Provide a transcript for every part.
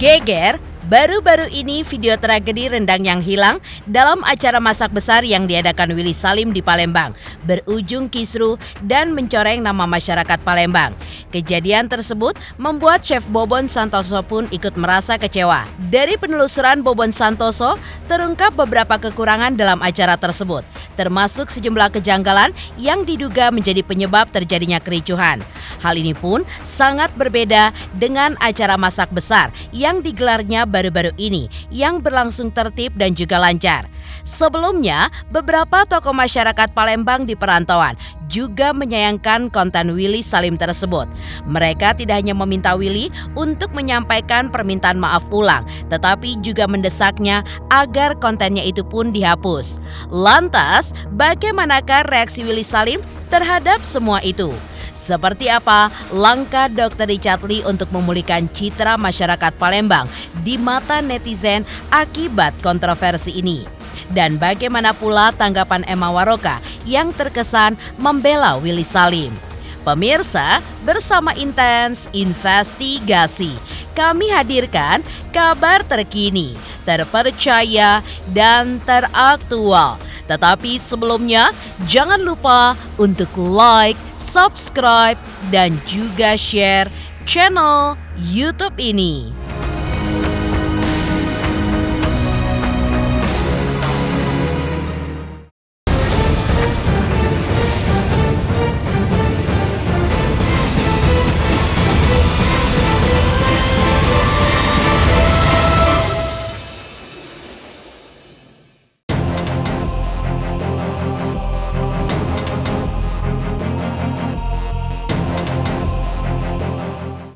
Geger, baru-baru ini video tragedi rendang yang hilang dalam acara masak besar yang diadakan Willy Salim di Palembang berujung kisruh dan mencoreng nama masyarakat Palembang. Kejadian tersebut membuat Chef Bobon Santoso pun ikut merasa kecewa. Dari penelusuran Bobon Santoso, terungkap beberapa kekurangan dalam acara tersebut, termasuk sejumlah kejanggalan yang diduga menjadi penyebab terjadinya kericuhan. Hal ini pun sangat berbeda dengan acara masak besar yang digelarnya baru-baru ini yang berlangsung tertib dan juga lancar. Sebelumnya, beberapa tokoh masyarakat Palembang di perantauan juga menyayangkan konten Willy Salim tersebut. Mereka tidak hanya meminta Willy untuk menyampaikan permintaan maaf ulang, tetapi juga mendesaknya agar kontennya itu pun dihapus. Lantas, bagaimanakah reaksi Willy Salim terhadap semua itu? Seperti apa langkah Dr. Richard Lee untuk memulihkan citra masyarakat Palembang di mata netizen akibat kontroversi ini? Dan bagaimana pula tanggapan Emma Waroka yang terkesan membela Willy Salim? Pemirsa, bersama Intens Investigasi, kami hadirkan kabar terkini, terpercaya, dan teraktual. Tetapi sebelumnya, jangan lupa untuk like, subscribe, dan juga share channel YouTube ini.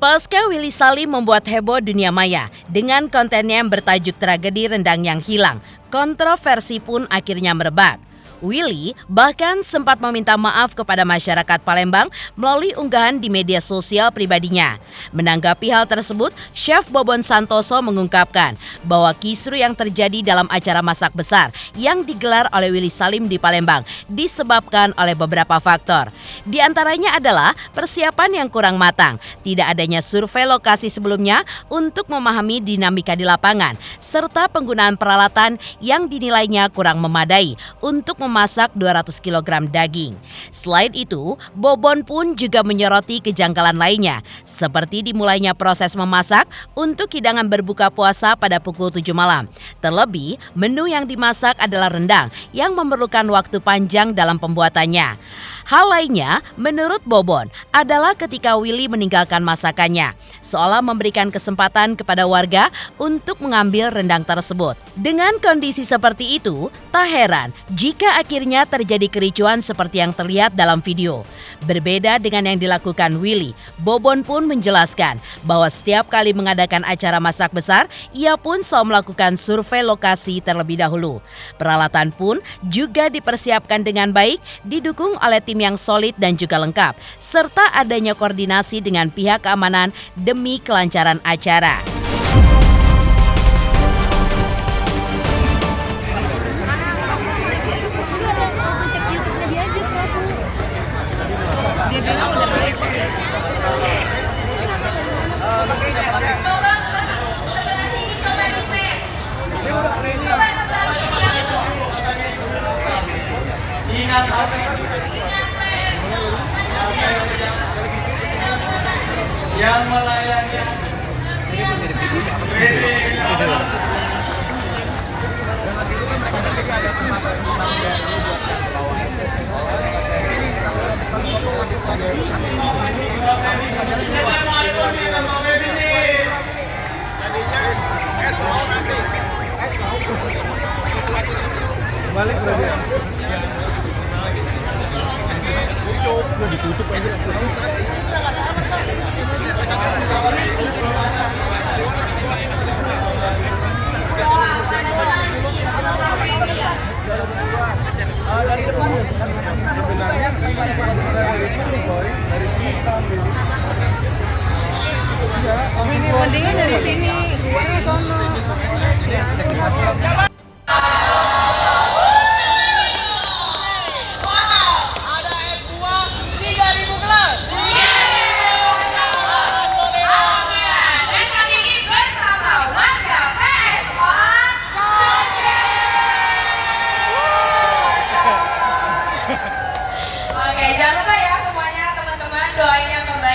Pasca Willy Salim membuat heboh dunia maya dengan kontennya yang bertajuk tragedi rendang yang hilang, kontroversi pun akhirnya merebak. Willy bahkan sempat meminta maaf kepada masyarakat Palembang melalui unggahan di media sosial pribadinya. Menanggapi hal tersebut, Chef Bobon Santoso mengungkapkan bahwa kisruh yang terjadi dalam acara masak besar yang digelar oleh Willy Salim di Palembang disebabkan oleh beberapa faktor. Di antaranya adalah persiapan yang kurang matang, tidak adanya survei lokasi sebelumnya untuk memahami dinamika di lapangan, serta penggunaan peralatan yang dinilainya kurang memadai untuk memasak 200 kg daging. Selain itu, Bobon pun juga menyoroti kejanggalan lainnya, seperti dimulainya proses memasak untuk hidangan berbuka puasa pada pukul 7 malam. Terlebih, menu yang dimasak adalah rendang yang memerlukan waktu panjang dalam pembuatannya. Hal lainnya, menurut Bobon, adalah ketika Willy meninggalkan masakannya, seolah memberikan kesempatan kepada warga untuk mengambil rendang tersebut. Dengan kondisi seperti itu, tak heran jika akhirnya terjadi kericuhan seperti yang terlihat dalam video. Berbeda dengan yang dilakukan Willy, Bobon pun menjelaskan bahwa setiap kali mengadakan acara masak besar, ia pun selalu melakukan survei lokasi terlebih dahulu. Peralatan pun juga dipersiapkan dengan baik, didukung oleh tim yang solid dan juga lengkap, serta adanya koordinasi dengan pihak keamanan demi kelancaran acara. Yang melayani balik ditutup aja. Dari depan sebenarnya dari sini kita ambil. Ini mendingan dari sini, luarnya sono. Ada es buah 3.000 gelas.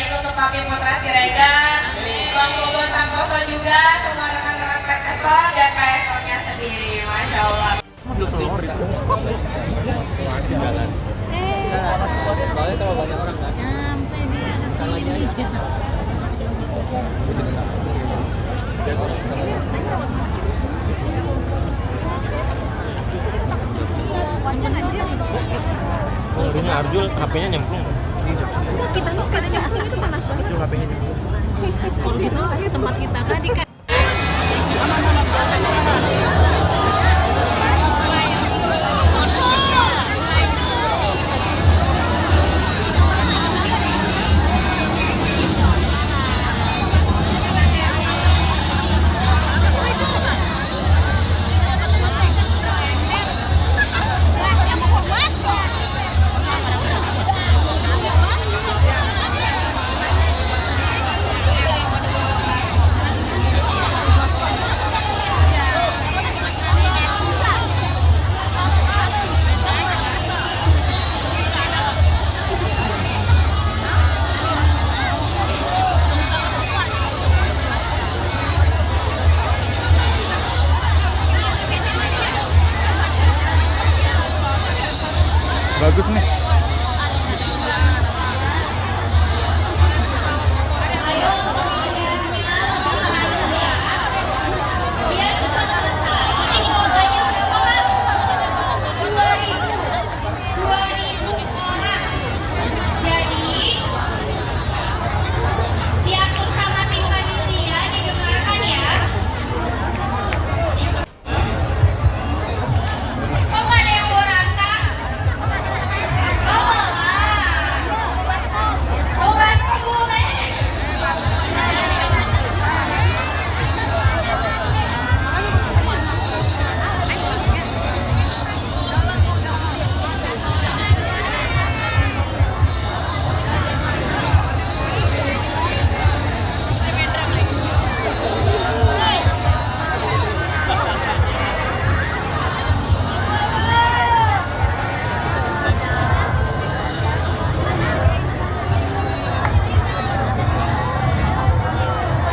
baik untuk Papi Putra Siregar, Bang Bobon Santoso juga, semua rekan-rekan PSO dan PSO-nya sendiri. Masya Allah. Soalnya kalau banyak orang kan Sampai dia kesini juga. Ini Arjul HP-nya nyemplung. Kita tuh katanya itu panas banget. Arjul HP-nya nyemplung. Kalau gitu tempat kita tadi kan. Bagus nih. Ayo untuk ibu-ibunya lebih tenang ya. Biar cepat selesai. Ini kuotanya berapa Kak? 2.000 orang. Jadi diatur sama tim panitia, didengarkan ya. Kok nggak ada yang mau rantang? Oh malah. Oh pasti boleh.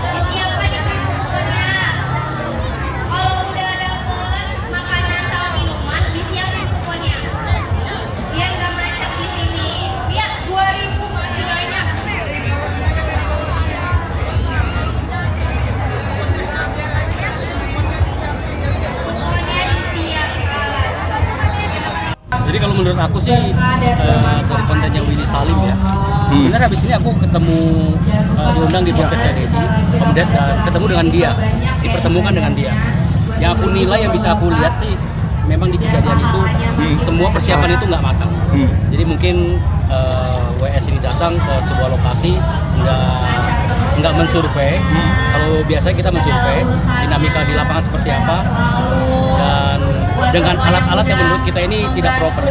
Disiapkan di kuponnya. Kalau udah dapet makanan sama minuman, disiapin kuponnya. Biar gak macet di sini. Lihat 2.000 masih banyak. Kuponnya disiapkan. Jadi kalau menurut aku sih dari kontennya Willy Salim ya. Sebenarnya habis ini aku ketemu diundang di podcastnya Deddy, Om Ded, dan ketemu dengan dia, dipertemukan dengan dia. Yang aku nilai, yang bisa aku lihat sih, memang di kejadian itu semua persiapan itu nggak matang. Jadi mungkin WS ini datang ke sebuah lokasi nggak mensurvei. Kalau biasanya kita mensurvei dinamika di lapangan seperti apa, dan dengan alat-alat yang menurut kita ini tidak proper.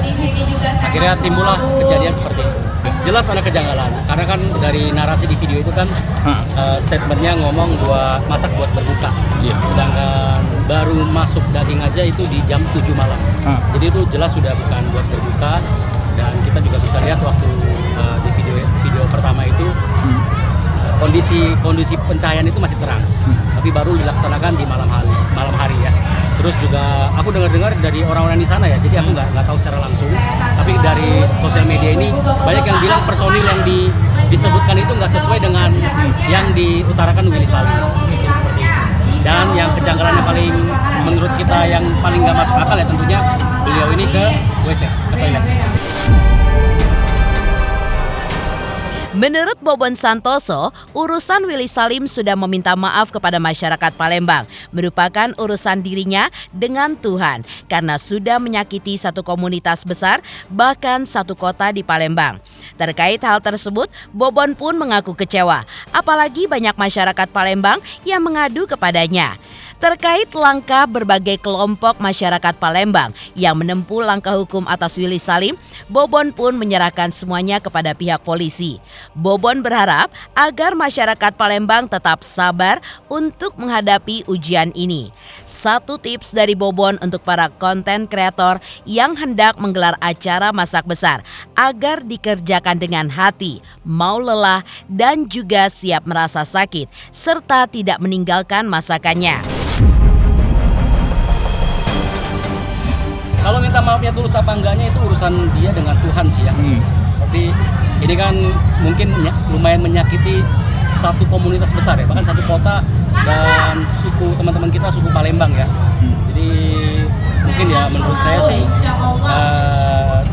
Akhirnya timbullah kejadian seperti itu. Jelas ada kejanggalan, karena kan dari narasi di video itu kan statementnya ngomong masak buat berbuka. Sedangkan baru masuk daging aja itu di jam 7 malam. Jadi itu jelas sudah bukan buat berbuka, dan kita juga bisa lihat waktu di video pertama itu kondisi pencahayaan itu masih terang, tapi baru dilaksanakan di malam hari ya. Terus juga aku dengar dari orang-orang di sana ya, jadi aku nggak tahu secara langsung, tapi dari sosial media ini banyak yang bilang personil yang disebutkan itu nggak sesuai dengan yang diutarakan Willy Salim. Mungkin seperti itu. Dan yang kejanggalannya paling menurut kita yang paling nggak masuk akal ya tentunya beliau ini ke WC, ke toilet. Menurut Bobon Santoso, urusan Willy Salim sudah meminta maaf kepada masyarakat Palembang, merupakan urusan dirinya dengan Tuhan karena sudah menyakiti satu komunitas besar, bahkan satu kota di Palembang. Terkait hal tersebut, Bobon pun mengaku kecewa, apalagi banyak masyarakat Palembang yang mengadu kepadanya. Terkait langkah berbagai kelompok masyarakat Palembang yang menempuh langkah hukum atas Willy Salim, Bobon pun menyerahkan semuanya kepada pihak polisi. Bobon berharap agar masyarakat Palembang tetap sabar untuk menghadapi ujian ini. Satu tips dari Bobon untuk para konten kreator yang hendak menggelar acara masak besar agar dikerjakan dengan hati, mau lelah dan juga siap merasa sakit serta tidak meninggalkan masakannya. Kalau minta maafnya tulus apa enggaknya itu urusan dia dengan Tuhan sih ya. Tapi ini kan mungkin lumayan menyakiti satu komunitas besar ya, bahkan satu kota dan suku teman-teman kita, suku Palembang ya. Jadi mungkin ya menurut saya sih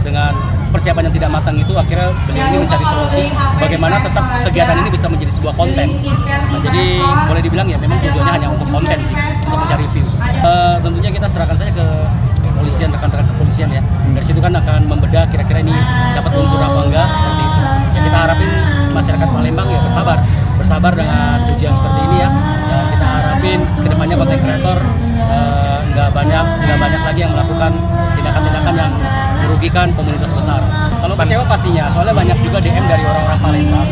dengan persiapan yang tidak matang itu akhirnya beliau ini mencari solusi bagaimana tetap kegiatan ini bisa menjadi sebuah konten. Nah, jadi boleh dibilang ya memang tujuannya hanya untuk konten sih, untuk mencari views. Tentunya kita serahkan saja ke kepolisian, rekan-rekan kepolisian ya. Dari situ kan akan membedah kira-kira ini dapat unsur apa enggak seperti itu. Ya, kita harapin masyarakat Palembang ya bersabar dengan ujian seperti ini ya. Dan kita harapin kedepannya konten kreator nggak banyak lagi yang melakukan tindakan-tindakan yang merugikan komunitas besar. Kalau kecewa pastinya, soalnya banyak juga DM dari orang-orang Palembang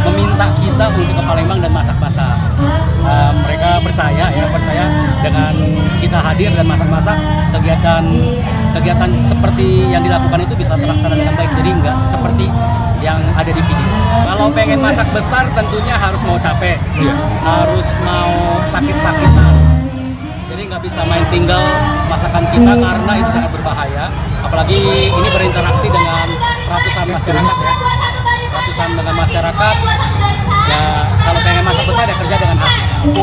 meminta kita untuk ke Palembang dan masak-masak. Mereka percaya dengan kita hadir dan masak-masak, kegiatan seperti yang dilakukan itu bisa terlaksana dengan baik. Jadi nggak seperti yang ada di video. Kalau pengen masak besar tentunya harus mau capek, harus mau sakit-sakitan. Jadi nggak bisa main tinggal masakan kita karena itu sangat berbahaya. Apalagi ini berinteraksi dengan ratusan masyarakat ya. Ratusan dengan masyarakat. Ya kalau pengen masak besar ya kerja dengan hati.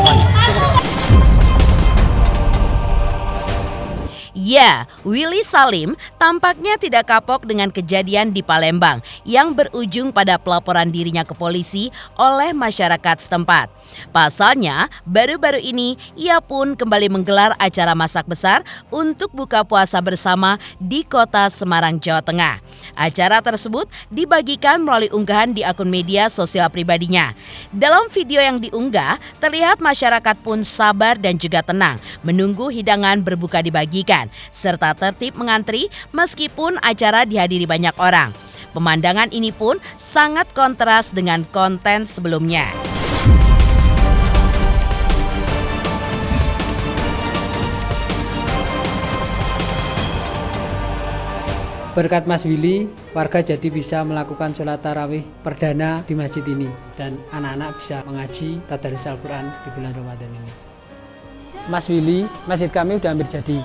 Ya, Willy Salim tampaknya tidak kapok dengan kejadian di Palembang yang berujung pada pelaporan dirinya ke polisi oleh masyarakat setempat. Pasalnya, baru-baru ini ia pun kembali menggelar acara masak besar untuk buka puasa bersama di kota Semarang, Jawa Tengah. Acara tersebut dibagikan melalui unggahan di akun media sosial pribadinya. Dalam video yang diunggah, terlihat masyarakat pun sabar dan juga tenang menunggu hidangan berbuka dibagikan, serta tertib mengantri meskipun acara dihadiri banyak orang. Pemandangan ini pun sangat kontras dengan konten sebelumnya. Berkat Mas Willy, warga jadi bisa melakukan sholat tarawih perdana di masjid ini dan anak-anak bisa mengaji tadarus Al-Quran di bulan Ramadan ini. Mas Willy, masjid kami udah hampir jadi.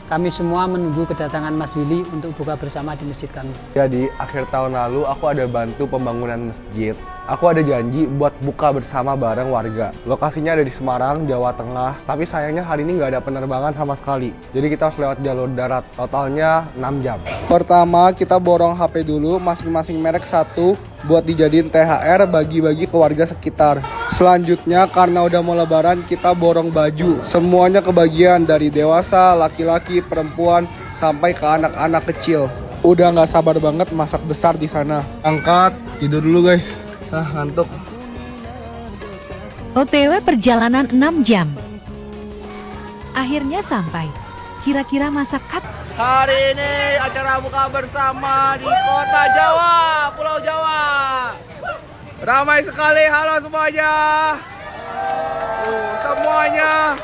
Kami semua menunggu kedatangan Mas Willy untuk buka bersama di masjid kami. Jadi akhir tahun lalu aku ada bantu pembangunan masjid. Aku ada janji buat buka bersama bareng warga. Lokasinya ada di Semarang, Jawa Tengah. Tapi sayangnya hari ini nggak ada penerbangan sama sekali. Jadi kita harus lewat jalur darat. Totalnya 6 jam. Pertama kita borong HP dulu, masing-masing merek satu. Buat dijadiin THR bagi-bagi ke warga sekitar. Selanjutnya karena udah mau lebaran kita borong baju. Semuanya kebagian dari dewasa, laki-laki, perempuan, sampai ke anak-anak kecil. Udah nggak sabar banget masak besar di sana. Angkat, tidur dulu guys. Ngantuk. OTW perjalanan 6 jam. Akhirnya sampai. Kira-kira masak Hari ini acara buka bersama di kota Jawa, Pulau Jawa. Ramai sekali, halo semuanya. Semuanya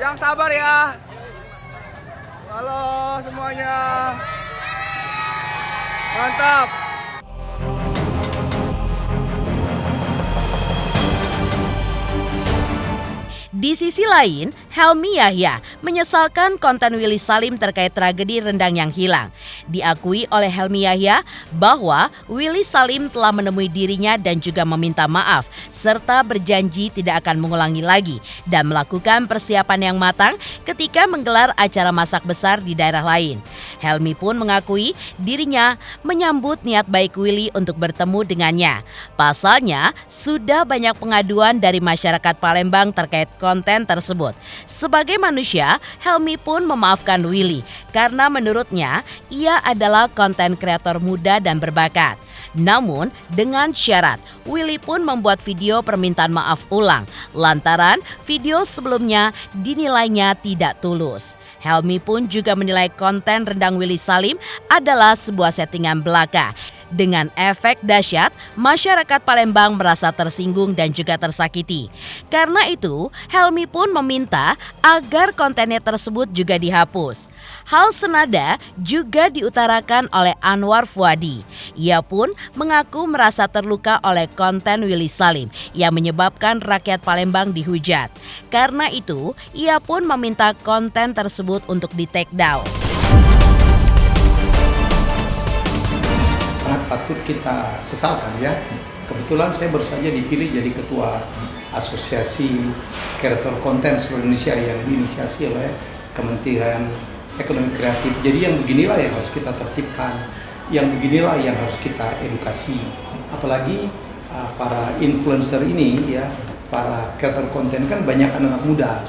yang sabar ya. Halo semuanya. Mantap. Di sisi lain, Helmi Yahya menyesalkan konten Willy Salim terkait tragedi rendang yang hilang. Diakui oleh Helmi Yahya bahwa Willy Salim telah menemui dirinya dan juga meminta maaf serta berjanji tidak akan mengulangi lagi dan melakukan persiapan yang matang ketika menggelar acara masak besar di daerah lain. Helmi pun mengakui dirinya menyambut niat baik Willy untuk bertemu dengannya. Pasalnya, sudah banyak pengaduan dari masyarakat Palembang terkait konten tersebut. Sebagai manusia, Helmi pun memaafkan Willy karena menurutnya ia adalah konten kreator muda dan berbakat. Namun dengan syarat, Willy pun membuat video permintaan maaf ulang lantaran video sebelumnya dinilainya tidak tulus. Helmi pun juga menilai konten rendang Willy Salim adalah sebuah settingan belaka. Dengan efek dahsyat, masyarakat Palembang merasa tersinggung dan juga tersakiti. Karena itu, Helmi pun meminta agar kontennya tersebut juga dihapus. Hal senada juga diutarakan oleh Anwar Fuadi. Ia pun mengaku merasa terluka oleh konten Willy Salim yang menyebabkan rakyat Palembang dihujat. Karena itu, ia pun meminta konten tersebut untuk di-take down. Sangat patut kita sesalkan ya. Kebetulan saya baru saja dipilih jadi ketua Asosiasi Kreator Konten seluruh Indonesia yang diinisiasi oleh Kementerian Ekonomi Kreatif. Jadi yang beginilah yang harus kita tertibkan, yang beginilah yang harus kita edukasi. Apalagi para influencer ini ya, para kreator konten kan banyak anak-anak muda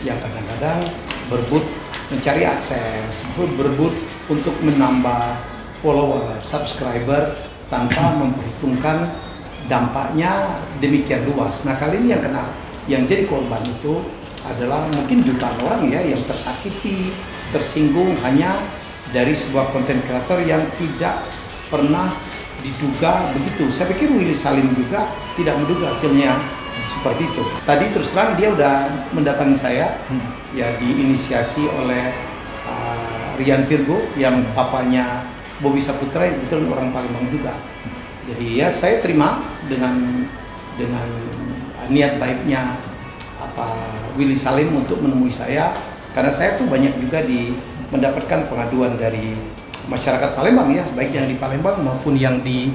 yang kadang-kadang berebut mencari AdSense, berebut untuk menambah follower, subscriber tanpa memperhitungkan dampaknya demikian luas. Nah kali ini yang jadi korban itu adalah mungkin jutaan orang ya yang tersakiti, tersinggung hanya dari sebuah konten kreator yang tidak pernah diduga begitu. Saya pikir Willy Salim juga tidak menduga hasilnya seperti itu. Tadi terus terang dia udah mendatangi saya, ya diinisiasi oleh Rian Virgo yang papanya Bobi Saputra yang betul orang Palembang juga. Jadi ya saya terima dengan niat baiknya Willy Salim untuk menemui saya, karena saya tuh banyak juga mendapatkan pengaduan dari masyarakat Palembang ya, baik yang di Palembang maupun yang di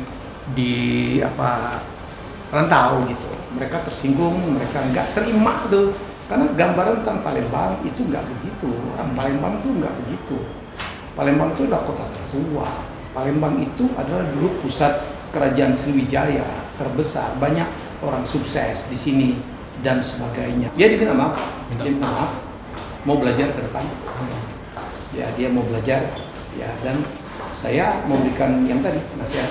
rantau gitu. Mereka tersinggung, mereka nggak terima tuh, karena gambaran tentang Palembang itu nggak begitu. Orang Palembang tuh nggak begitu. Palembang itu adalah kota tertua. Palembang itu adalah dulu pusat kerajaan Sriwijaya terbesar. Banyak orang sukses di sini dan sebagainya. Dia diminta maaf, mau belajar ke depan. Ya dia mau belajar. Ya dan saya memberikan yang tadi nasihat,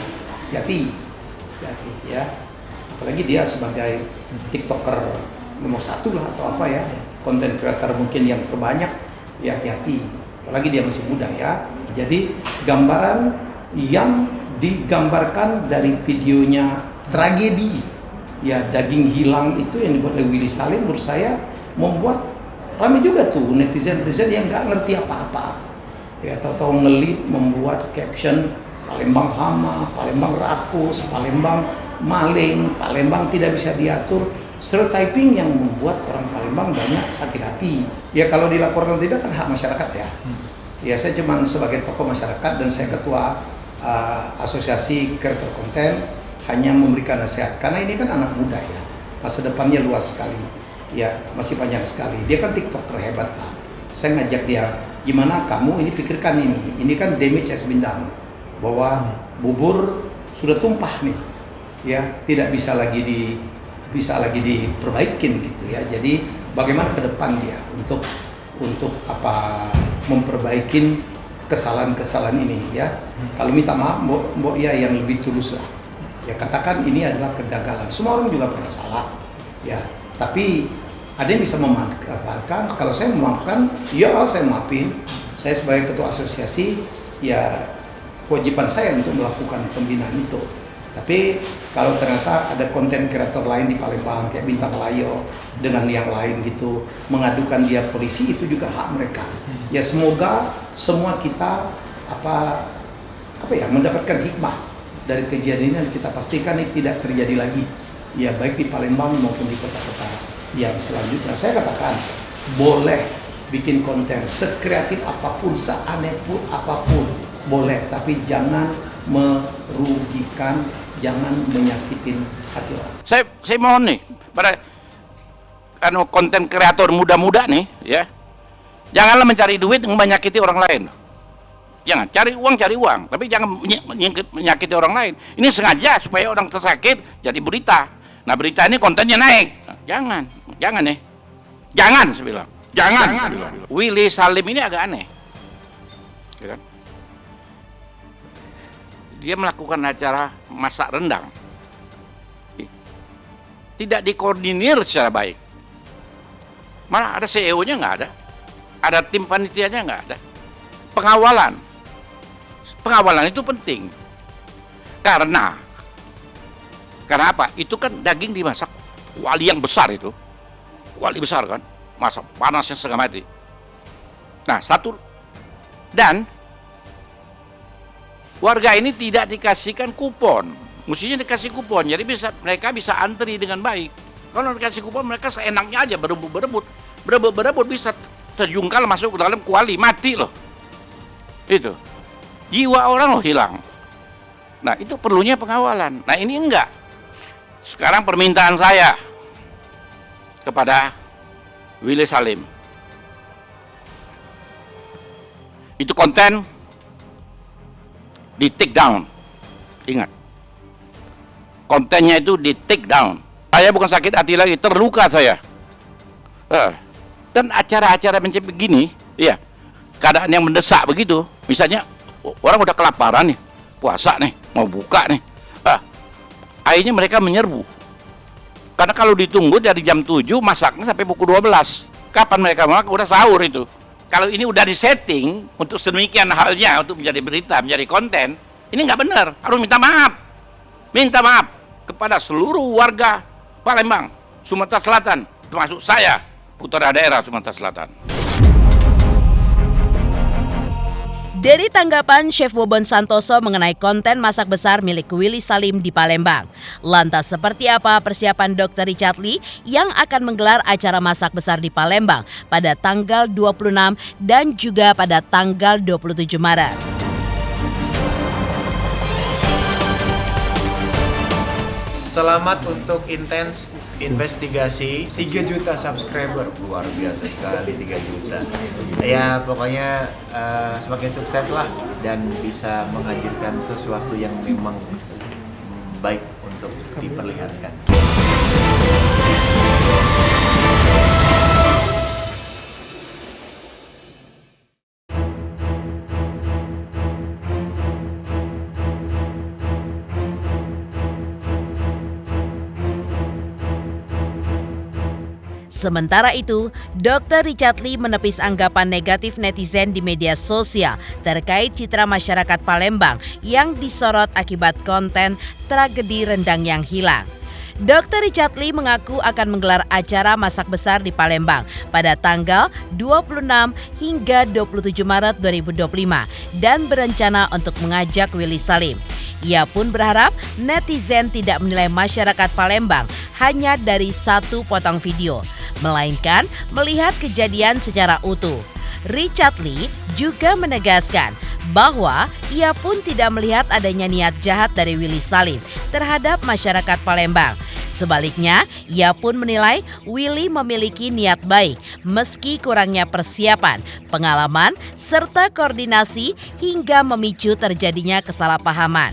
hati ya. Apalagi dia sebagai TikToker nomor 1 lah atau apa ya, konten kreator mungkin yang terbanyak, ya hati. Apalagi dia masih muda ya. Jadi gambaran yang digambarkan dari videonya tragedi ya daging hilang itu yang dibuat oleh Willy Salim, menurut saya membuat ramai juga tuh netizen yang nggak ngerti apa-apa ya, tahu-tahu ngelit membuat caption Palembang hama, Palembang rakus, Palembang maling, Palembang tidak bisa diatur, stereotyping yang membuat orang Palembang banyak sakit hati. Ya kalau dilaporkan tidak kan hak masyarakat ya. Ya saya cuma sebagai tokoh masyarakat dan saya ketua Asosiasi Kreator Konten hanya memberikan nasihat, karena ini kan anak muda ya, masa depannya luas sekali ya, masih panjang sekali. Dia kan TikToker hebat lah. Saya ngajak dia, gimana kamu ini pikirkan ini kan damage as bindang, bahwa bubur sudah tumpah nih ya, tidak bisa lagi diperbaikin gitu ya. Jadi bagaimana ke depan dia untuk memperbaikin kesalahan-kesalahan ini ya. Kalau minta maaf mbok ya yang lebih tulus lah. Ya katakan ini adalah kegagalan. Semua orang juga pernah salah ya. Tapi ada yang bisa memaafkan. Kalau saya memaafkan, ya saya maafin. Saya sebagai ketua asosiasi ya kewajiban saya untuk melakukan pembinaan itu. Tapi kalau ternyata ada konten kreator lain di Palembang kayak Bintang Layo dengan yang lain gitu mengadukan dia polisi, itu juga hak mereka. Ya semoga semua kita mendapatkan hikmah dari kejadian ini, kita pastikan ini tidak terjadi lagi. Ya baik di Palembang maupun di kota-kota yang selanjutnya. Saya katakan boleh bikin konten sekreatif apapun, seaneh pun apapun boleh, tapi jangan merugikan, jangan menyakitin hati orang. Saya mohon nih pada konten kreator muda-muda nih ya, janganlah mencari duit yang menyakiti orang lain. Jangan cari uang, tapi jangan menyakiti orang lain. Ini sengaja supaya orang tersakit jadi berita. Nah berita ini kontennya naik. Jangan nih, jangan saya bilang. Jangan. Willy Salim ini agak aneh. Ya kan? Dia melakukan acara masak rendang. Tidak dikoordinir secara baik. Malah ada CEO-nya nggak ada. Ada tim panitianya nggak ada. Pengawalan itu penting. Karena apa? Itu kan daging dimasak kuali yang besar itu. Kuali besar kan? Masak panasnya setengah mati. Nah, dan warga ini tidak dikasihkan kupon. Mestinya dikasih kupon, jadi mereka bisa antri dengan baik. Kalau dikasih kupon, mereka seenaknya aja berebut bisa terjungkal masuk ke dalam kuali, mati loh. Itu jiwa orang loh hilang. Nah, itu perlunya pengawalan. Nah, ini enggak. Sekarang permintaan saya kepada Willy Salim, itu konten di take down. Ingat, kontennya itu di take down. Saya bukan sakit hati lagi, terluka saya. Dan acara-acara macam begini, ya, keadaan yang mendesak begitu. Misalnya orang udah kelaparan nih, puasa nih, mau buka nih. Akhirnya mereka menyerbu. Karena kalau ditunggu dari jam 7 masaknya sampai pukul 12. Kapan mereka makan? Udah sahur itu. Kalau ini udah disetting untuk sedemikian halnya untuk menjadi berita, menjadi konten, ini nggak benar. Harus minta maaf. Minta maaf kepada seluruh warga Palembang, Sumatera Selatan, termasuk saya, putra daerah Sumatera Selatan. Dari tanggapan Chef Wobon Santoso mengenai konten masak besar milik Willy Salim di Palembang. Lantas seperti apa persiapan Dr. Richard Lee yang akan menggelar acara masak besar di Palembang pada tanggal 26 dan juga pada tanggal 27 Maret? Selamat untuk intens investigasi 3 juta subscriber, luar biasa sekali 3 juta. Ya pokoknya semakin sukses lah dan bisa menghadirkan sesuatu yang memang baik untuk diperlihatkan. Sementara itu, Dr. Richard Lee menepis anggapan negatif netizen di media sosial terkait citra masyarakat Palembang yang disorot akibat konten tragedi rendang yang hilang. Dr. Richard Lee mengaku akan menggelar acara masak besar di Palembang pada tanggal 26 hingga 27 Maret 2025 dan berencana untuk mengajak Willy Salim. Ia pun berharap netizen tidak menilai masyarakat Palembang hanya dari satu potong video, melainkan melihat kejadian secara utuh. Richard Lee juga menegaskan bahwa ia pun tidak melihat adanya niat jahat dari Willy Salim terhadap masyarakat Palembang. Sebaliknya, ia pun menilai Willy memiliki niat baik meski kurangnya persiapan, pengalaman, serta koordinasi hingga memicu terjadinya kesalahpahaman.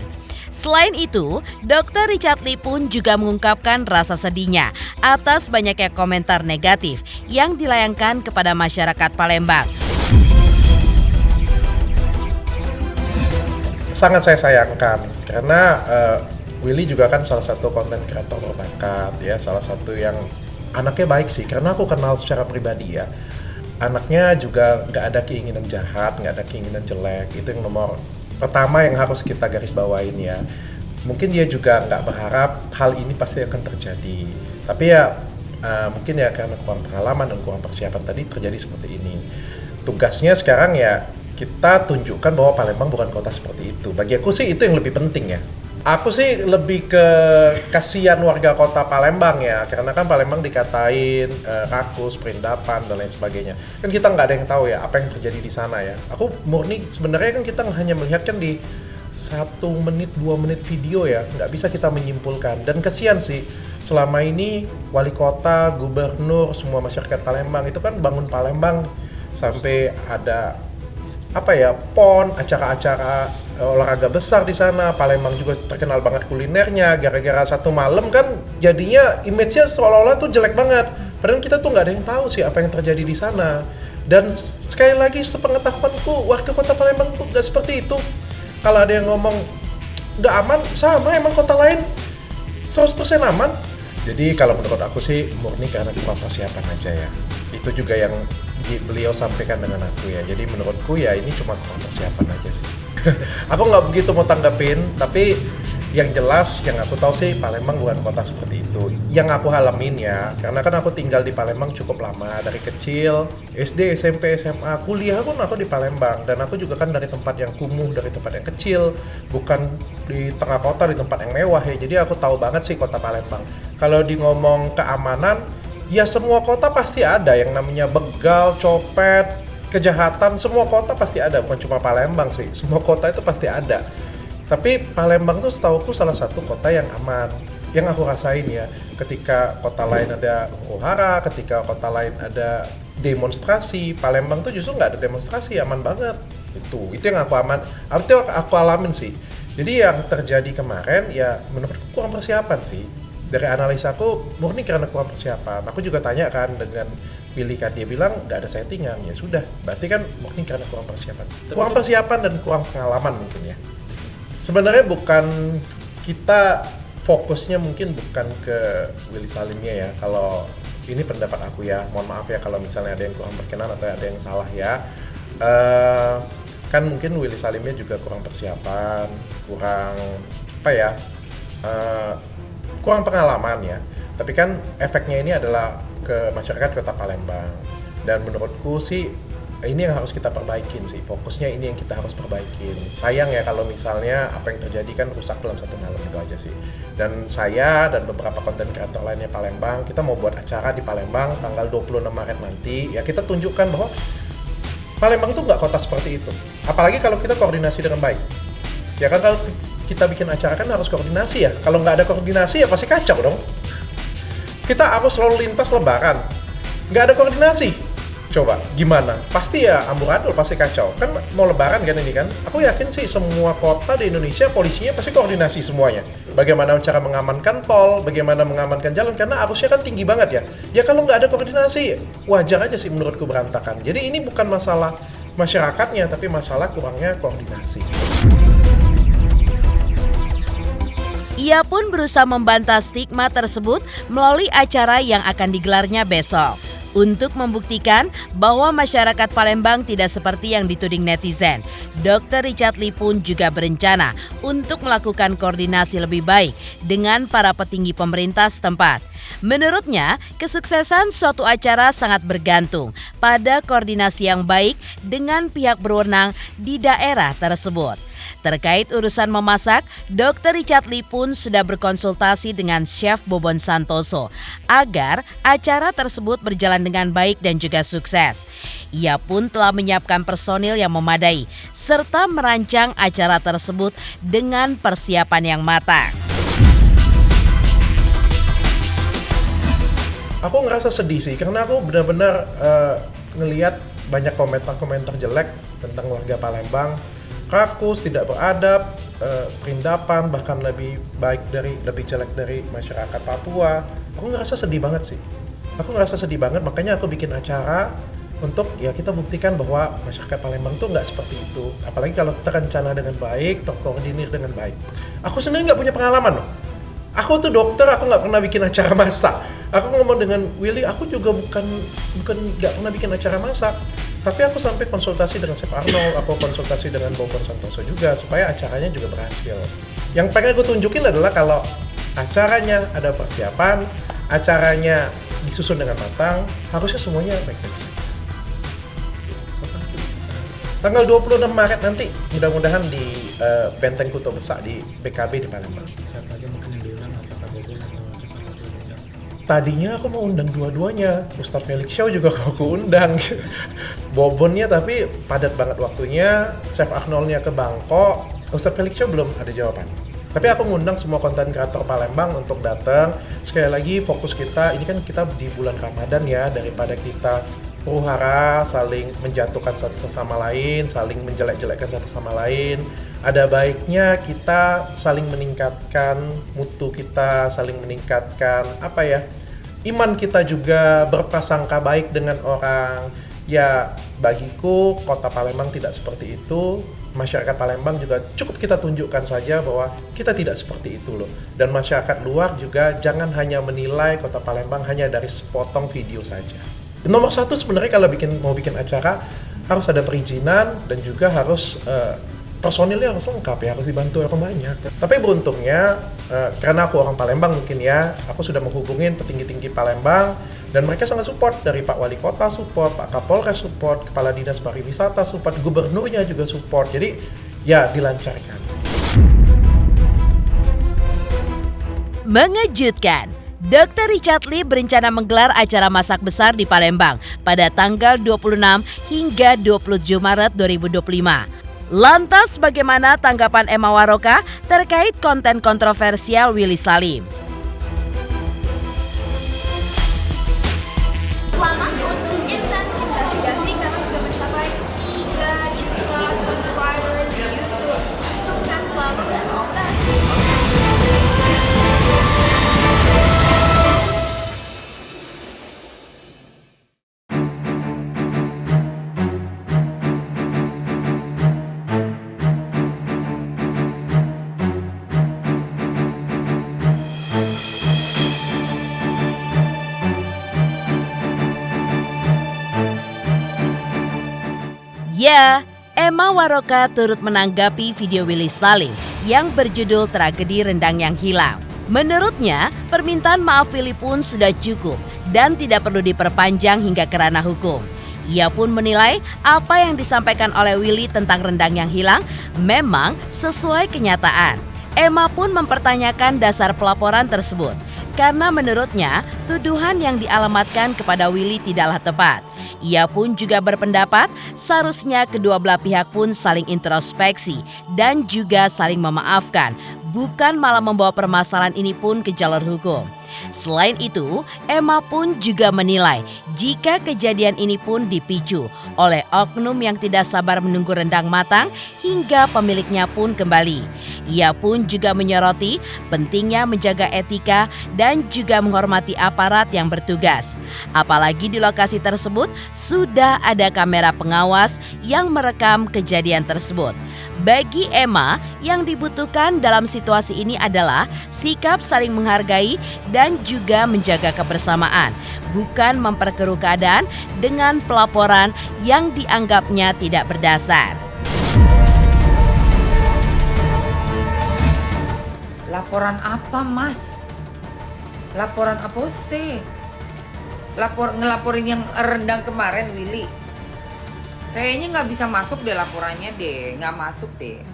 Selain itu, Dr. Richard Lee pun juga mengungkapkan rasa sedihnya atas banyaknya komentar negatif yang dilayangkan kepada masyarakat Palembang. Sangat saya sayangkan karena Willy juga kan salah satu konten kreator berbakat ya, salah satu yang anaknya baik sih karena aku kenal secara pribadi ya. Anaknya juga nggak ada keinginan jahat, nggak ada keinginan jelek, itu yang nomor pertama yang harus kita garis bawain ya. Mungkin dia juga nggak berharap hal ini pasti akan terjadi. Tapi ya mungkin ya karena kurang pengalaman dan kurang persiapan tadi terjadi seperti ini. Tugasnya sekarang ya kita tunjukkan bahwa Palembang bukan kota seperti itu. Bagi aku sih itu yang lebih penting ya. Aku sih lebih ke kasihan warga kota Palembang ya. Karena kan Palembang dikatain rakus, perindapan dan lain sebagainya. Kan kita nggak ada yang tahu ya apa yang terjadi di sana ya. Aku murni sebenarnya kan kita hanya melihat kan di 1 menit, 2 menit video ya. Nggak bisa kita menyimpulkan. Dan kasihan sih selama ini wali kota, gubernur, semua masyarakat Palembang itu kan bangun Palembang sampai ada PON, acara-acara olahraga besar di sana. Palembang juga terkenal banget kulinernya. Gara-gara satu malam kan jadinya image-nya seolah-olah tuh jelek banget. Padahal kita tuh nggak ada yang tahu sih apa yang terjadi di sana. Dan sekali lagi sepengetahuanku, warga kota Palembang tuh nggak seperti itu. Kalau ada yang ngomong nggak aman, sama emang kota lain 100% aman. Jadi kalau menurut aku sih murni karena kurang persiapan aja ya. Itu juga yang beliau sampaikan dengan aku ya. Jadi menurutku ya ini cuma kurang persiapan aja sih. Aku nggak begitu mau tanggapin, tapi yang jelas yang aku tahu sih Palembang bukan kota seperti itu. Yang aku alamin ya, karena kan aku tinggal di Palembang cukup lama dari kecil, SD, SMP, SMA, kuliah pun aku di Palembang, dan aku juga kan dari tempat yang kumuh, dari tempat yang kecil, bukan di tengah kota di tempat yang mewah ya. Jadi aku tahu banget sih kota Palembang. Kalau di ngomong keamanan, ya semua kota pasti ada yang namanya begal, copet, kejahatan, semua kota pasti ada, bukan cuma Palembang sih. Semua kota itu pasti ada. Tapi Palembang tuh setauku salah satu kota yang aman. Yang aku rasain ya, ketika kota lain ada huru-hara, ketika kota lain ada demonstrasi, Palembang tuh justru nggak ada demonstrasi, aman banget. Itu yang aku aku alamin sih. Jadi yang terjadi kemarin ya menurutku kurang persiapan sih. Dari analisaku murni karena kurang persiapan. Aku juga tanya kan dengan Willy kan, dia bilang nggak ada settingan. Ya sudah, berarti kan murni karena kurang persiapan. Kurang persiapan dan kurang pengalaman mungkin ya. Sebenarnya bukan kita fokusnya mungkin bukan ke Willy Salimnya ya. Kalau ini pendapat aku ya, mohon maaf ya kalau misalnya ada yang kurang berkenan atau ada yang salah ya. Kan mungkin Willy Salimnya juga kurang persiapan, kurang kurang pengalaman ya. Tapi kan efeknya ini adalah ke masyarakat Kota Palembang. Dan menurutku sih ini yang harus kita perbaikin sih, fokusnya ini yang kita harus perbaikin. Sayang ya kalau misalnya apa yang terjadi kan rusak dalam satu malam, itu aja sih. Dan saya dan beberapa konten kreator lainnya Palembang, kita mau buat acara di Palembang tanggal 26 Maret nanti, ya kita tunjukkan bahwa Palembang tuh nggak kota seperti itu. Apalagi kalau kita koordinasi dengan baik. Ya kan kalau kita bikin acara kan harus koordinasi ya, kalau nggak ada koordinasi ya pasti kacau dong. Kita harus selalu lintas lebaran, nggak ada koordinasi. Coba, gimana? Pasti ya amburadul, pasti kacau. Kan mau lebaran kan ini kan? Aku yakin sih semua kota di Indonesia polisinya pasti koordinasi semuanya. Bagaimana cara mengamankan tol, bagaimana mengamankan jalan, karena arusnya kan tinggi banget ya. Ya kalau nggak ada koordinasi, wajar aja sih menurutku berantakan. Jadi ini bukan masalah masyarakatnya, tapi masalah kurangnya koordinasi. Ia pun berusaha membantah stigma tersebut melalui acara yang akan digelarnya besok. Untuk membuktikan bahwa masyarakat Palembang tidak seperti yang dituding netizen, Dr. Richard Lee pun juga berencana untuk melakukan koordinasi lebih baik dengan para petinggi pemerintah setempat. Menurutnya, kesuksesan suatu acara sangat bergantung pada koordinasi yang baik dengan pihak berwenang di daerah tersebut. Terkait urusan memasak, Dr. Richard Lee pun sudah berkonsultasi dengan Chef Bobon Santoso agar acara tersebut berjalan dengan baik dan juga sukses. Ia pun telah menyiapkan personil yang memadai serta merancang acara tersebut dengan persiapan yang matang. Aku ngerasa sedih sih karena aku benar-benar ngelihat banyak komentar-komentar jelek tentang warga Palembang. Rakus, tidak beradab, perindapan, bahkan lebih jelek dari masyarakat Papua. Aku ngerasa sedih banget sih. Makanya aku bikin acara untuk ya kita buktikan bahwa masyarakat Palembang tuh nggak seperti itu. Apalagi kalau terencana dengan baik, terkoordinir dengan baik. Aku sendiri nggak punya pengalaman loh. Aku tuh dokter, aku nggak pernah bikin acara masak. Aku ngomong dengan Willy, aku juga bukan nggak pernah bikin acara masak. Tapi aku sampai konsultasi dengan Chef Arnold, aku konsultasi dengan Bobon Santoso juga supaya acaranya juga berhasil. Yang pengen aku tunjukin adalah kalau acaranya ada persiapan, acaranya disusun dengan matang, harusnya semuanya baik-baik saja. Tanggal 26 Maret nanti, mudah-mudahan di Benteng Kuto Besak di BKB di Palembang. Tadinya aku mau undang dua-duanya, Ustadz Felix Show juga aku undang. Bobonnya tapi padat banget waktunya, Chef Arnoldnya ke Bangkok, Ustadz Felix Show belum ada jawaban. Tapi aku ngundang semua konten kreator Palembang untuk datang. Sekali lagi fokus kita, ini kan kita di bulan Ramadan ya, daripada kita huru-hara, saling menjatuhkan satu sama lain, saling menjelek-jelekkan satu sama lain. Ada baiknya kita saling meningkatkan mutu kita, saling meningkatkan iman kita juga berprasangka baik dengan orang. Ya, bagiku kota Palembang tidak seperti itu. Masyarakat Palembang juga cukup kita tunjukkan saja bahwa kita tidak seperti itu loh. Dan masyarakat luar juga jangan hanya menilai kota Palembang hanya dari sepotong video saja. Nomor satu sebenarnya kalau mau bikin acara harus ada perizinan dan juga harus personilnya harus lengkap ya, harus dibantu orang banyak. Tapi beruntungnya karena aku orang Palembang mungkin ya, aku sudah menghubungin petinggi-tinggi Palembang dan mereka sangat support, dari Pak Wali Kota support, Pak Kapolres support, Kepala Dinas Pariwisata support, Gubernurnya juga support. Jadi ya dilancarkan. Mengejutkan, Dr. Richard Lee berencana menggelar acara masak besar di Palembang pada tanggal 26 hingga 27 Maret 2025. Lantas bagaimana tanggapan Emma Waroka terkait konten kontroversial Willy Salim? Selamat untuk Intens Investigasi karena sudah mencapai 3 juta subscribers di YouTube. Sukses selalu dan all the best. Ya, Emma Waroka turut menanggapi video Willy Salim yang berjudul Tragedi Rendang yang Hilang. Menurutnya, permintaan maaf Willy pun sudah cukup dan tidak perlu diperpanjang hingga ke ranah hukum. Ia pun menilai apa yang disampaikan oleh Willy tentang rendang yang hilang memang sesuai kenyataan. Emma pun mempertanyakan dasar pelaporan tersebut karena menurutnya tuduhan yang dialamatkan kepada Willy tidaklah tepat. Ia pun juga berpendapat seharusnya kedua belah pihak pun saling introspeksi dan juga saling memaafkan, bukan malah membawa permasalahan ini pun ke jalur hukum. Selain itu, Emma pun juga menilai jika kejadian ini pun dipicu oleh oknum yang tidak sabar menunggu rendang matang hingga pemiliknya pun kembali. Ia pun juga menyoroti pentingnya menjaga etika dan juga menghormati aparat yang bertugas. Apalagi di lokasi tersebut sudah ada kamera pengawas yang merekam kejadian tersebut. Bagi Emma, yang dibutuhkan dalam situasi ini adalah sikap saling menghargai dan juga menjaga kebersamaan, bukan memperkeruh keadaan dengan pelaporan yang dianggapnya tidak berdasar. Laporan apa, Mas? Laporan apa sih? Ngelaporin yang rendang kemarin, Willy. Kayaknya nggak bisa masuk deh laporannya deh, nggak masuk deh.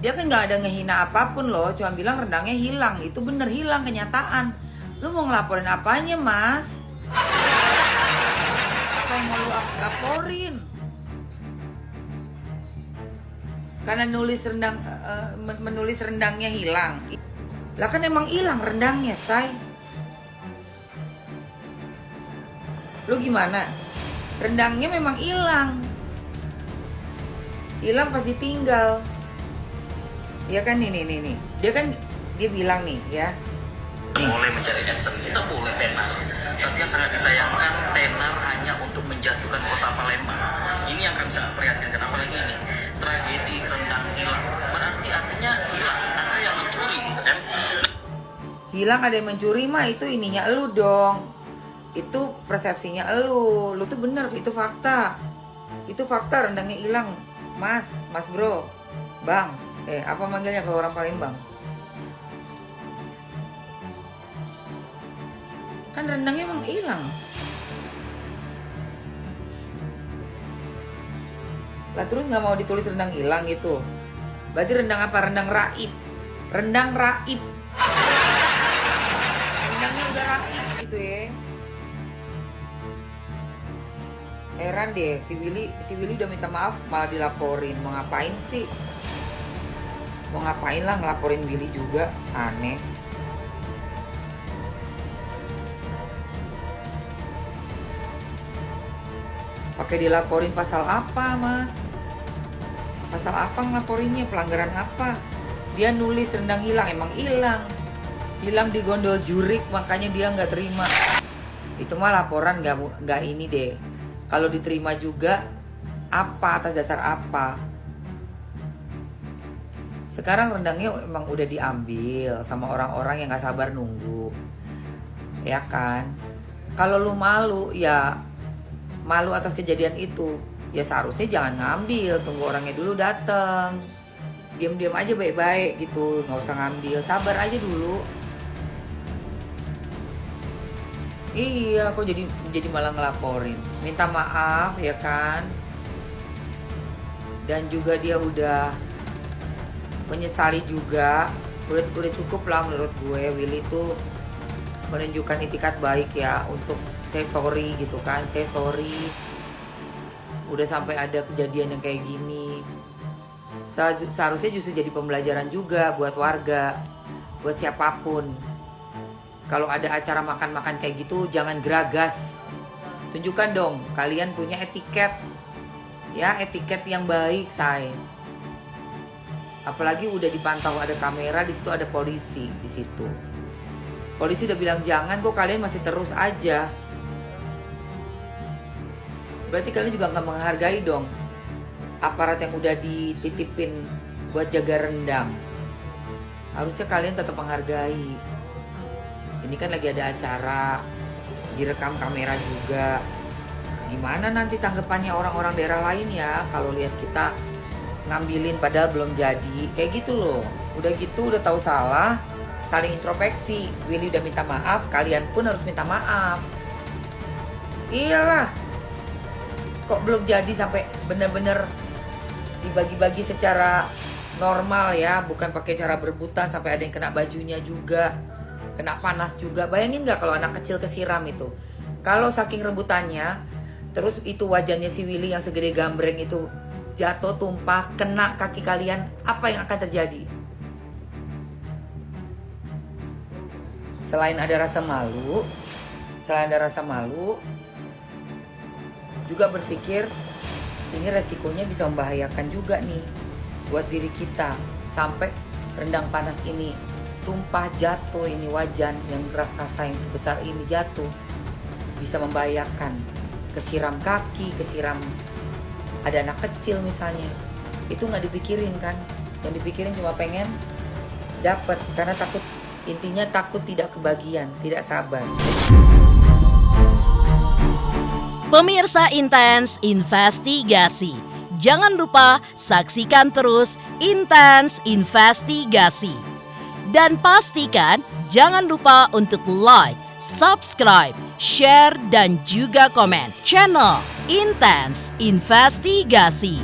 Dia kan nggak ada ngehina apapun loh, cuma bilang rendangnya hilang. Itu bener hilang, kenyataan. Lu mau ngelaporin apanya, Mas? Apa yang mau lu laporin? Karena menulis rendangnya hilang. Lah kan emang hilang rendangnya, say. Lu gimana? Rendangnya memang hilang. Hilang pas ditinggal. Ya kan nih. Dia bilang nih ya. Boleh mencari answer, kita boleh tenar. Tapi yang sangat disayangkan, tenar hanya untuk menjatuhkan kota Palembang. Ini yang kami sangat prihatinkan, apalagi ini tragedi rendang hilang. Berarti artinya hilang, ada yang mencuri, kan? Hilang ada yang mencuri mah itu ininya elu dong. Itu persepsinya elu. Lu tuh bener, itu fakta. Itu fakta rendangnya hilang. Mas bro, bang. Apa manggilnya kalau orang Palembang? Kan rendangnya emang hilang. Lah terus nggak mau ditulis rendang hilang gitu. Berarti rendang apa? Rendang raib. Rendang raib. Rendangnya udah raib gitu ya. Heran deh, si Willy udah minta maaf malah dilaporin. Mau ngapain sih? Mau ngapain lah ngelaporin Willy juga, aneh. Pakai dilaporin pasal apa, Mas? Pasal apa ngelaporinnya? Pelanggaran apa? Dia nulis rendang hilang, emang hilang. Hilang di gondol jurik, makanya dia nggak terima. Itu mah laporan nggak ini deh. Kalau diterima juga apa, atas dasar apa? Sekarang rendangnya emang udah diambil sama orang-orang yang nggak sabar nunggu, ya kan? Kalau lu malu, ya malu atas kejadian itu, ya seharusnya jangan ngambil, tunggu orangnya dulu dateng, diam-diam aja baik-baik gitu, nggak usah ngambil, sabar aja dulu. Iya, kok jadi malah ngelaporin, minta maaf ya kan? Dan juga dia udah menyesali juga, udah cukup lah menurut gue. Willy tuh menunjukkan itikat baik ya untuk say sorry gitu kan, say sorry udah sampai ada kejadian yang kayak gini. Seharusnya justru jadi pembelajaran juga buat warga, buat siapapun. Kalau ada acara makan-makan kayak gitu jangan geragas, tunjukkan dong kalian punya etiket ya, etiket yang baik say. Apalagi udah dipantau, ada kamera di situ, ada polisi di situ. Polisi udah bilang jangan, kok kalian masih terus aja. Berarti kalian juga nggak menghargai dong aparat yang udah dititipin buat jaga rendang. Harusnya kalian tetap menghargai. Ini kan lagi ada acara, direkam kamera juga. Gimana nanti tanggapannya orang-orang daerah lain ya kalau lihat kita ngambilin padahal belum jadi, kayak gitu loh. Udah gitu udah tahu salah, saling introspeksi. Willy udah minta maaf, kalian pun harus minta maaf. Iyalah, kok belum jadi sampai bener-bener dibagi-bagi secara normal ya, bukan pakai cara berebutan sampai ada yang kena bajunya juga, kena panas juga. Bayangin nggak kalau anak kecil kesiram itu? Kalau saking rebutannya, terus itu wajannya si Willy yang segede gambreng itu jatuh, tumpah, kena kaki kalian, apa yang akan terjadi? Selain ada rasa malu, juga berpikir ini resikonya bisa membahayakan juga nih buat diri kita. Sampai rendang panas ini tumpah, jatuh, ini wajan yang raksasa yang sebesar ini jatuh, bisa membahayakan. Kesiram kaki, kesiram ada anak kecil misalnya, itu nggak dipikirin kan? Yang dipikirin cuma pengen dapat, karena takut, intinya takut tidak kebagian, tidak sabar. Pemirsa Intens Investigasi, jangan lupa saksikan terus Intens Investigasi. Dan pastikan jangan lupa untuk like, subscribe, share, dan juga komen channel Intens Investigasi.